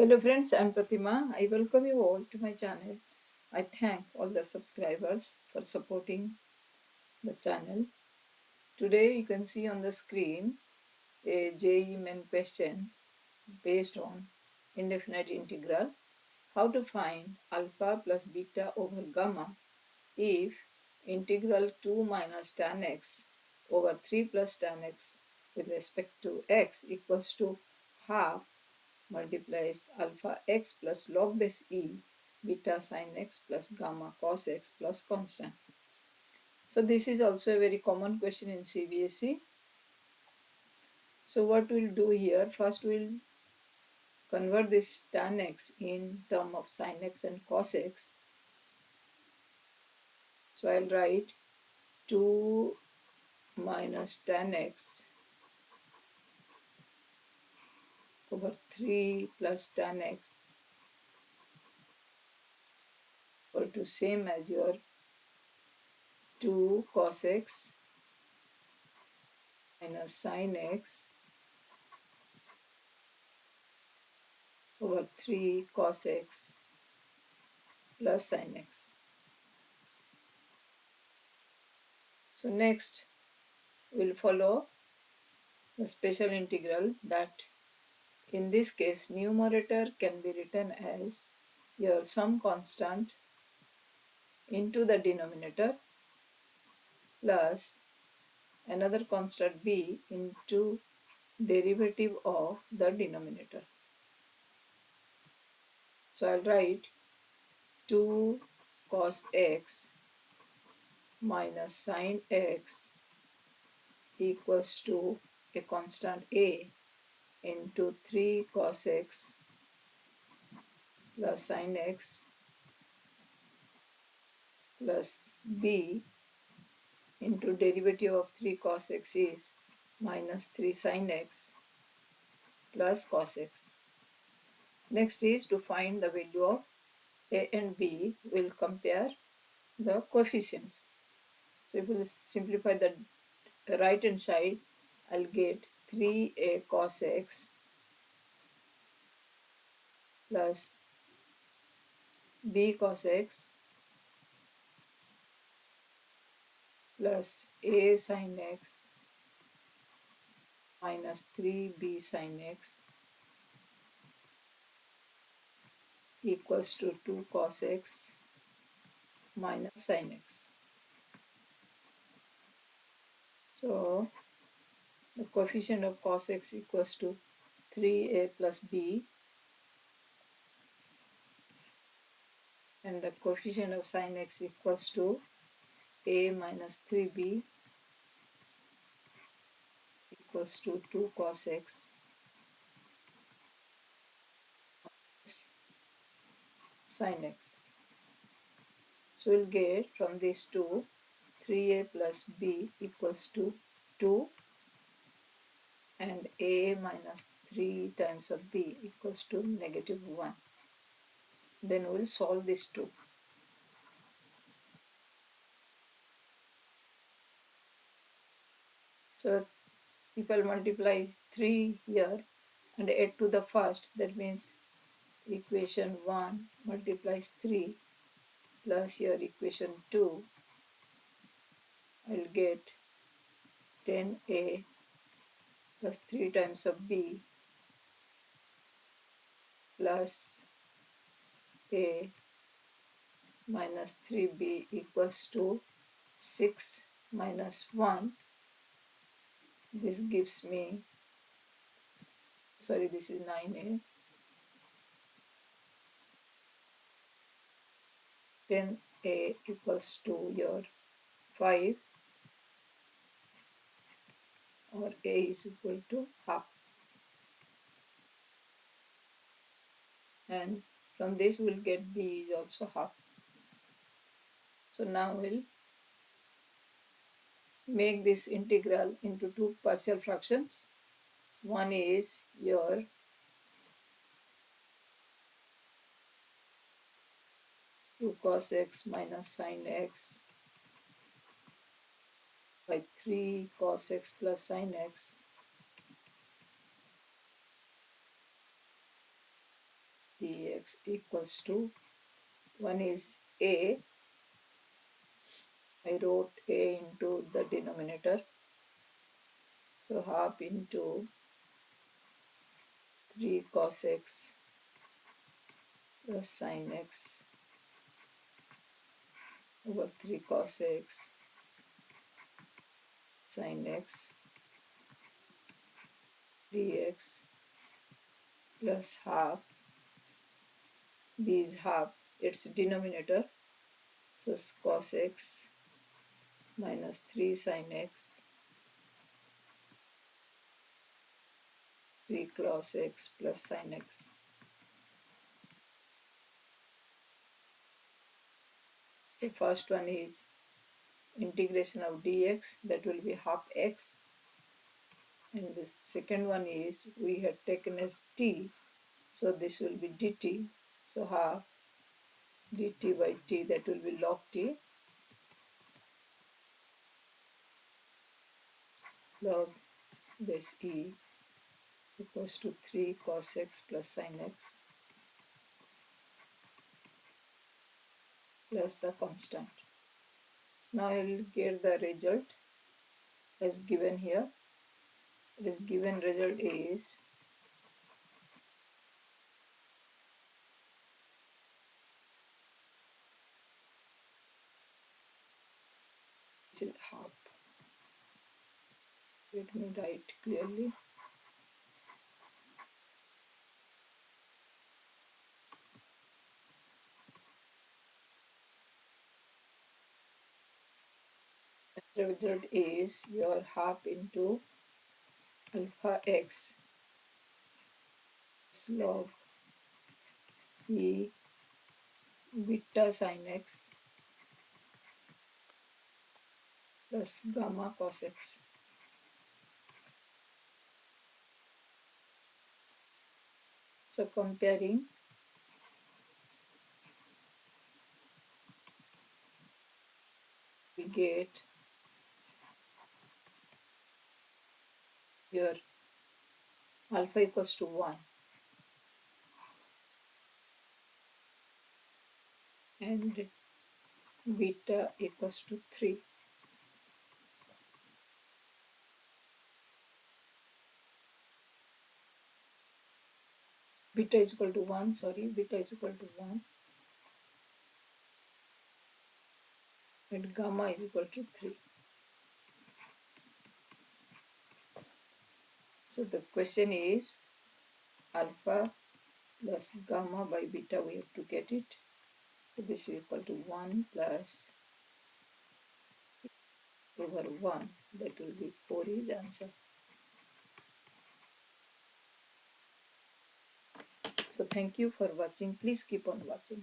Hello friends, I am Pratima. I welcome you all to my channel. I thank all the subscribers for supporting the channel. Today you can see on the screen a JEE Main question based on indefinite integral. How to find alpha plus beta over gamma if integral 2 minus tan x over 3 plus tan x with respect to x equals to half multiplies alpha x plus log base e beta sin x plus gamma cos x plus constant. So this is also a very common question in CBSE. So what we'll do here, first we'll convert this tan x in term of sin x and cos x. So I'll write 2 minus tan x over 3 plus tan x equal to same as your 2 cos x minus sin x over 3 cos x plus sin x. So next we'll follow the special integral, that in this case numerator can be written as your sum constant into the denominator plus another constant b into derivative of the denominator. So I'll write 2 cos x minus sin x equals to a constant a into 3 cos x plus sin x plus b into derivative of 3 cos x is minus 3 sin x plus cos x. Next is to find the value of a and b. We'll compare the coefficients. So if we'll simplify the right hand side, I'll get 3a cos x plus b cos x plus a sin x minus 3b sin x equals to 2 cos x minus sin x. So the coefficient of cos x equals to 3a plus b, and the coefficient of sin x equals to a minus 3b equals to 2 cos x sin x. So we'll get from these two 3a plus b equals to 2 and a minus 3 times of b equals to negative 1. Then we'll solve these two. So people multiply 3 here and add to the first, that means equation 1 multiplies 3 plus your equation 2, I'll get 10a plus 3 times of b plus a minus 3b equals to 6 minus 1. This gives me, sorry, this is 9a. 10a equals to your 5, or a is equal to half. And from this we'll get b is also half. So now we'll make this integral into two partial fractions. One is your 2 cos x minus sin x by 3 cos x plus sin x x equals to, one is a, I wrote a into the denominator, so half into 3 cos x plus sin x over 3 cos x sin x dx plus half, b is half, its denominator, so cos x minus 3 sin x 3 cos x plus sin x. The first one is integration of dx, that will be half x, and the second one is we had taken as t, so this will be dt, so half dt by t, that will be log t, log base e equals to 3 cos x plus sin x plus the constant. Now I will get the result as given here. This given result is half. Let me write clearly. The result is your half into alpha x log e beta sin x plus gamma cos x. So comparing, we get your alpha equals to 1 and beta equals to 3. Beta is equal to 1, beta is equal to 1 and gamma is equal to 3. So the question is alpha plus gamma by beta, we have to get it. So this is equal to 1 plus over 1, that will be 4 is answer. So thank you for watching. Please keep on watching.